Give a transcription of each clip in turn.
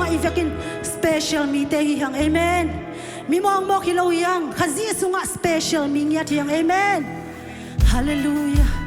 sunga ivakin special mi te hi hang amen mi mong mo kilo yang khazi sunga special mi ngia thiang amen hallelujah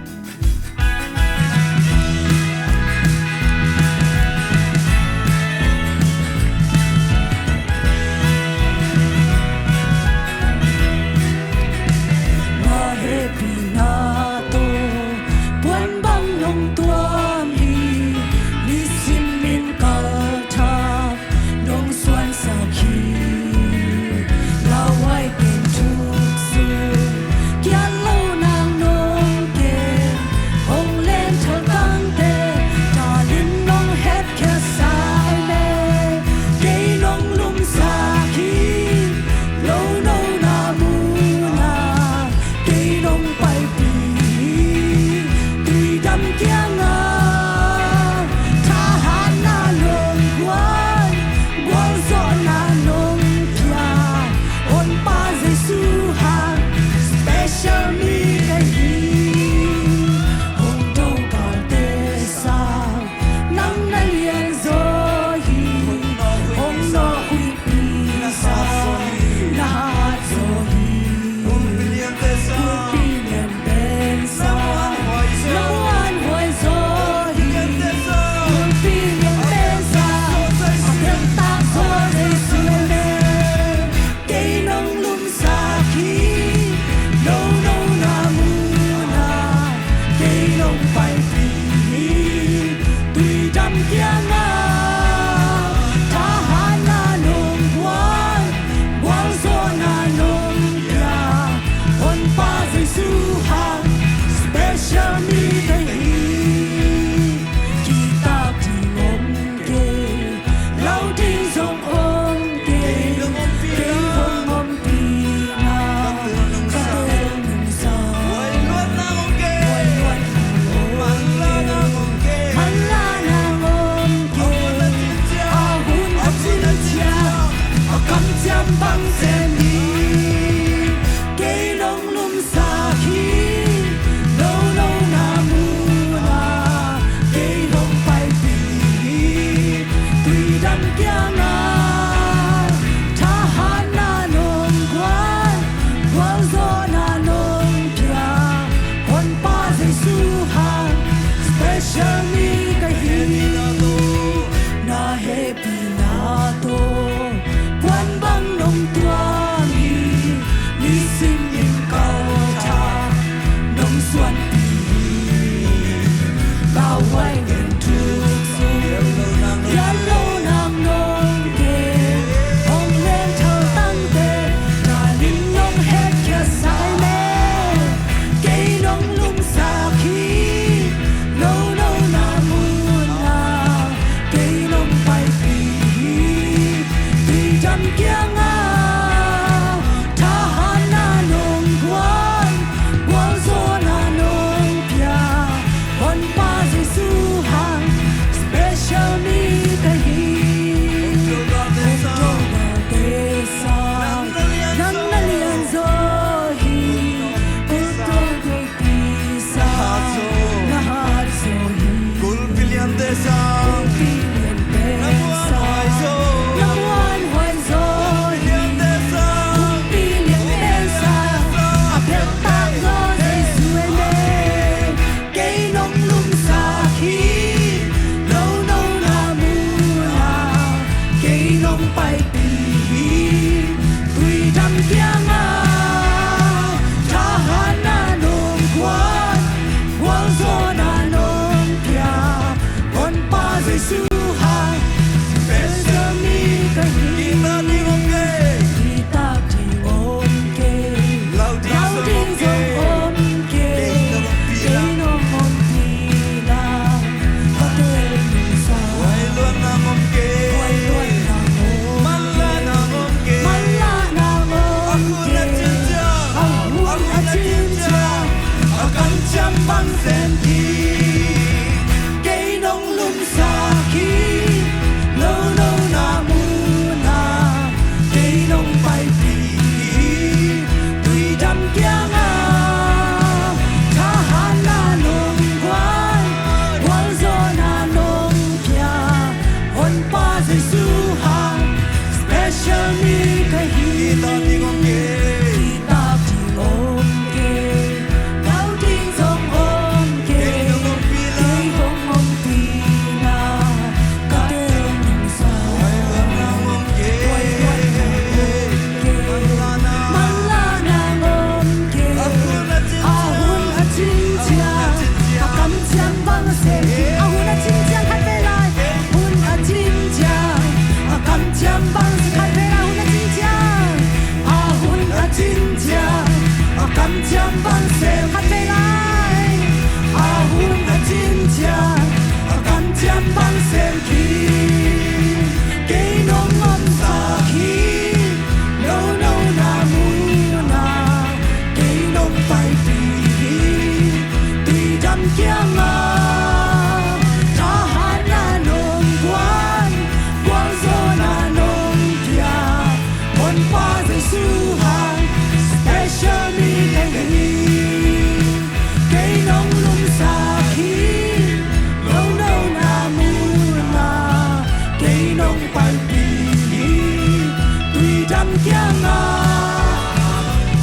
đam kia ngà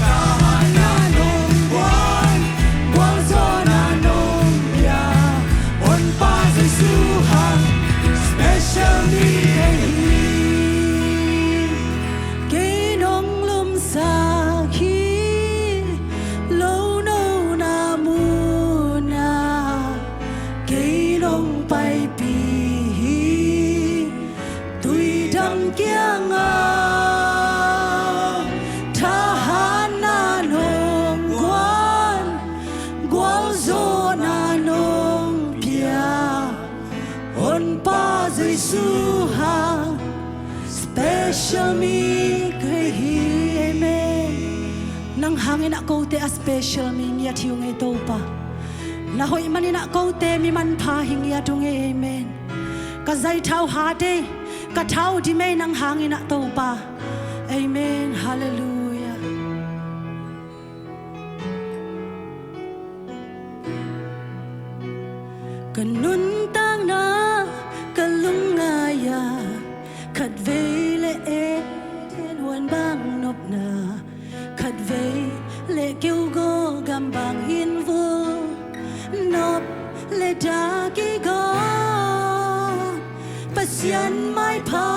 kahana nong buan buang zona nong ya on pa Giêsu hang special đi cái nong lum sa khi lâu nô na mu na cái nong bay pi tui đam kia ngà tahana nong guan gual zona nong pia on pa Giêsu hang special mi cái hi amen nang hangin ako te a special mi ngia thiu ngai to pa na hoi manina ko te mi man pha hingia tu nge amen ka zai thau ha te ka thau di me nang hangin to pa amen hallelujah kanun tang na kalungaya khat ve le e thiên huan bang nop na khat ve le kêu go gam bang in vu nop le da ki go pasian mai pha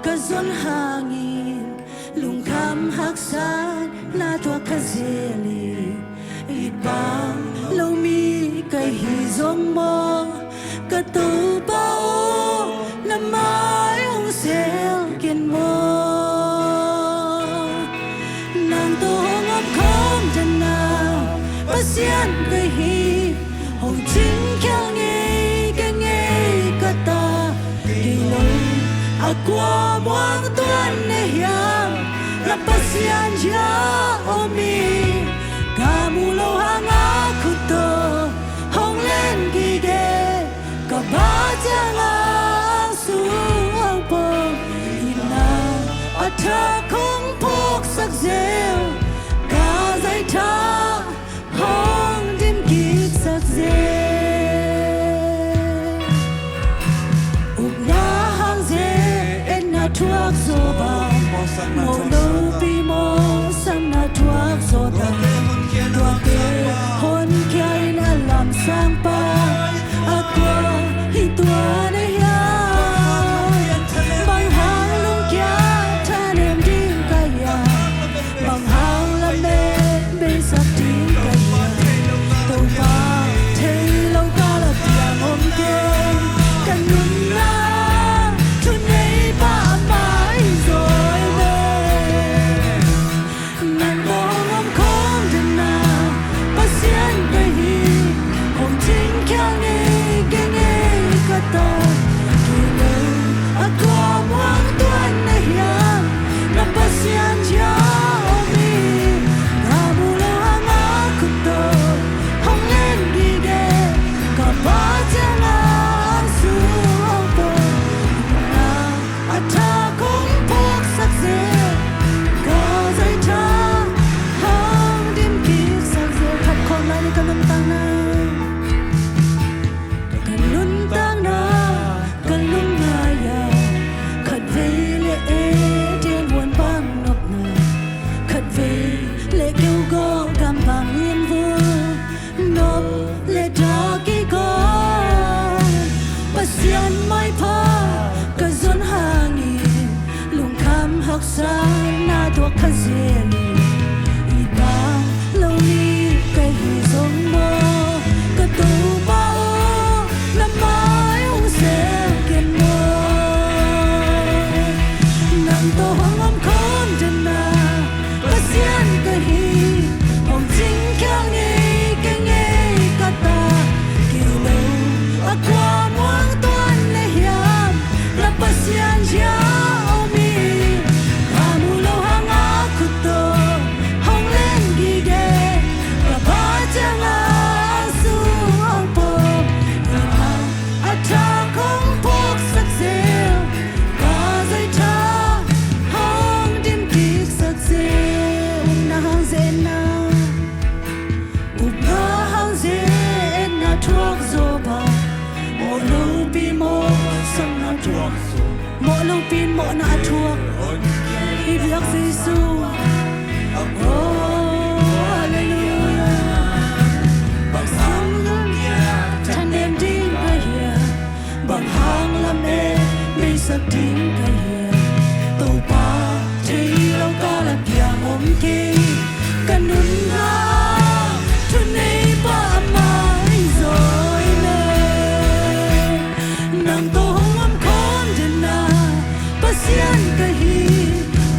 ka zon hangin lung kham hak san na tua ka zeli it bang lo mi kai hi zong mo ka tu bao na mai ong sel ken mo nang to ngom khom jan na pasian kai hi hong ching kyang nge ka ta ki lo akwa muang tuan ne hiam la pasian ja omi kamu lo hanga kuto hong len gi ge ka ba janga su hong po ina atha kong pok sak zel ka zai tha hong dim ki sak zel up na hang ze en na tuak zo ba mo no pi mo sam na tuak zo ta tuak ke hon kya ina lam sang pa akwa hi tua ne ya bang hang lung kya tha nem ding ka ya bang hang la me be sak ding ka ya to pa thei lo ka la piang om ke kan nun na tu nei ba mai rồi ne nan lo ngom khom den na pasian ka hi hong ching kyang nge ka ta ki lo akwa muang tuan na hiam na pasian ja omi ka mu lo hanga kuto hong len gi ge ka ba janga su hong po na atha kong pok sak ze ka zai tha hong dim ki sak ze khap khom lai ni ka nam tang na kanun tang na kalung nga ya khat ve le e thiên huan bang nop na khat ve le kêu go gam bang in vu nop le da ki go pasian mai pha ka zon hangin lung kham hak sa na tua kha zeli i bang lo ni kai hi zong mo ka tu ba na mai ong sel ken mo nang to hong khom jan na pasian ka hi hong ching kyang nge ka ta ki lo akwa muang tuan le hiam la pasian ja omi kamu lo hanga kuto hong len gi ge ka ba janga su hong po ina atha kong pok sak zel ka zai tha hong dim ki sak zel na hang ze na up na hang ze na tuak zo ba mo lo pi mo sam na tuak zo mo lo pin mo na tuak i biak Giêsu. Hallelujah. Bằng sáng ngân thân em đi cái hiền, bằng hàng làm em bây giờ tiếng cái hiền. Tàu ba thì lâu cả là bia ôm kê, cần nôn ra cho nên ba mai rồi nè. Nàng tô hồng ấm con đến na, ba xiên cái hiền,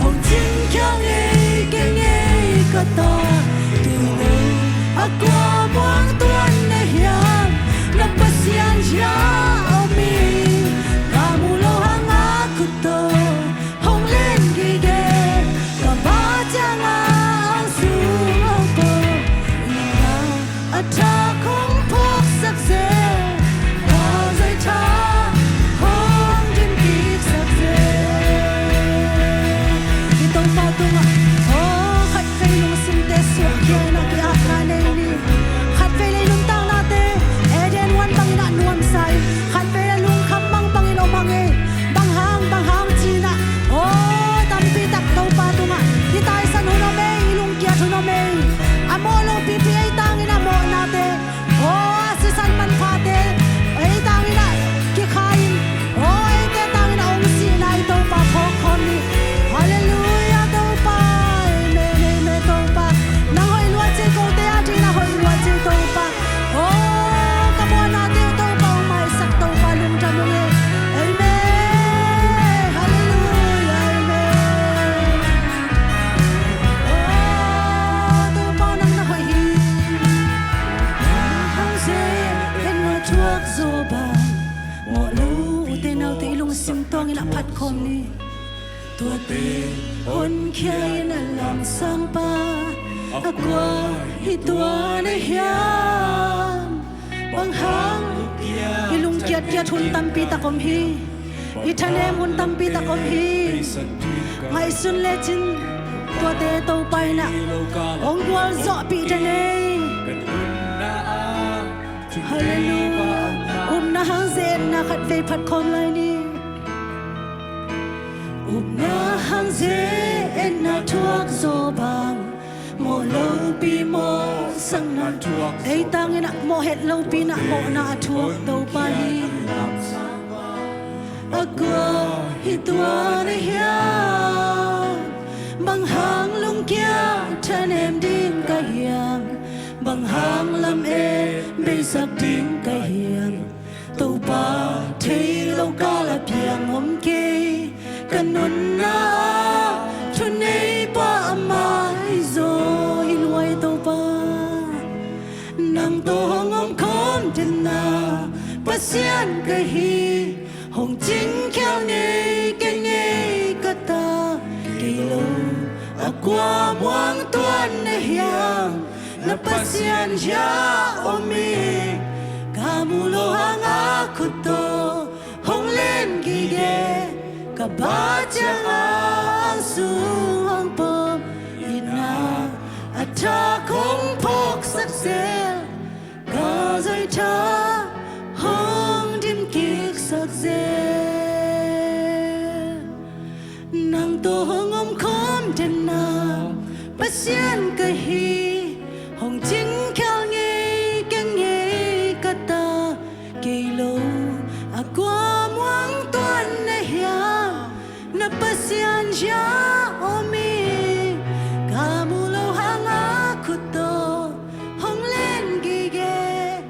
hồng chính kêu nghe cả ta. Từ lâu qua buông tuôn nè hiền, na ba xiên ya omi, kamu lo hang aku to, hong lên ghi ghé, cả ba chàng ang suong ko, ina ata không phok sắc dễ, ta dây ta hong đêm kịp sắc dễ. Đi tông pa tung à, khát phê lung sim te suak kia na ki akha nei ni, khát phê lei lung tang na te, eden wan bang na nuam sai, khát phê lung kham bang bang ilo bang e, bang hang chi na, tam pi tak tông pa tung à, di tai san hu no me ilung kia thu no me, amo lo pi pi ai tang ina mo na te, si san man pha te, ai tang ina ki khain, ai te tang ina ong si na i tông pa phok khon ni. Hallelujah tông pa, me tông pa, na hoi lua che ko te a ti na hoi lua che tông pa, ka mo na te tông pa mai sak tông pa lung tra mo nge, amen. Hallelujah, amen. Tông pa nang na hoi hi, hang se en na chuak zo ba, mo lu te nau te lung sim tong ina phat khom ni. Tua te hôn kia na lòng sang pa, qua hi tua na hiam, bang hang ilung kiat hun tampi takom hi, ithanem hun tampi takom hi, ngai sun le chin tua te tau pai na, ong wal zo pi tane. Hallelujah, na hang zen na khat ve phat khom lai ni. Na hang dễ en na thuốc zo bang, mo lâu pi mo sang na thuốc, ai tang ina mo het lâu pi na mo na thuốc đâu pa hi. Aqua hi tua na hiang, bang hang lung kia thân em đinh cái hiang, bang hang lam em bây giờ đinh cái hiang. Tàu ba thấy lâu cả là piang om kê, cần nôn na cho nên ba mai rồi loay tàu ba. Nàng tô hồng ôm con đến na, ba xiên cái hi, hồng chính kêu nghe cả ta. Kỳ lâu qua buông tuôn nè hiang, na ba xiên ya omi, kamu lo hang aku to, hong lên ghi ghé, cả ba chàng ang suong pom, ina ata không phok sắc dễ, cả dây ta hong đêm kiệt sắc dễ. Nàng tô hong ôm khom trên na, ba xiên cái hi, hong chính kêu nghe cả ta. Kỳ lâu qua muang tuan na hiang, na ba xiên ya omi, kamu lo hang aku to, hong lên ghi ghé,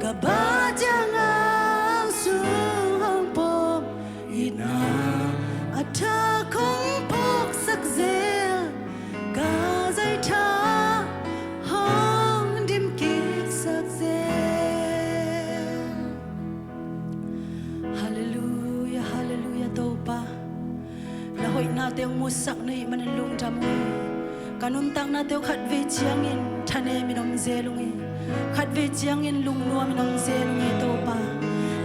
cả ba chàng ang suong pom, ina ata không phok sắc dễ, cả dây ta hong đêm kiệt sắc dễ. Hallelujah, hallelujah tàu pa, na hoi na teo musak nei manan lung jamu, kanun tang na teo khat ve chiang in thane minom zelungi, khat ve chiang in lung nuam minom zelungi tàu pa,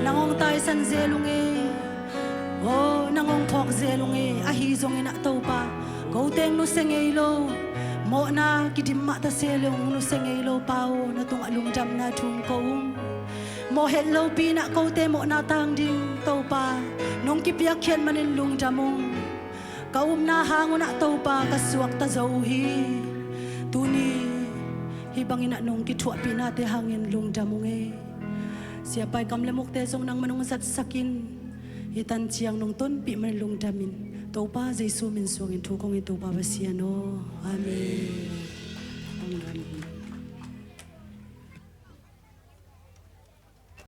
nangong tai san zelungi, nangong phok zelungi, ahi zong ina tàu pa, go teng nu sengei lo, mo na kidim ma ta selung nu sengei lo pao, na tung alung jam na thung koum. Mo hello pi na ko te mo na tang ding to pa, nong ki piak khen manin lung jamong, kaum na hangon na tau pa kasuak ta zauhi tuni hibangin na nung kitwa pinate hangin lung damunge siapay kamlemok te song nang manung sat sakin hitan chiang nung ton pi man lung damin tau pa Jesu min suangin tukong itu pa basiano amen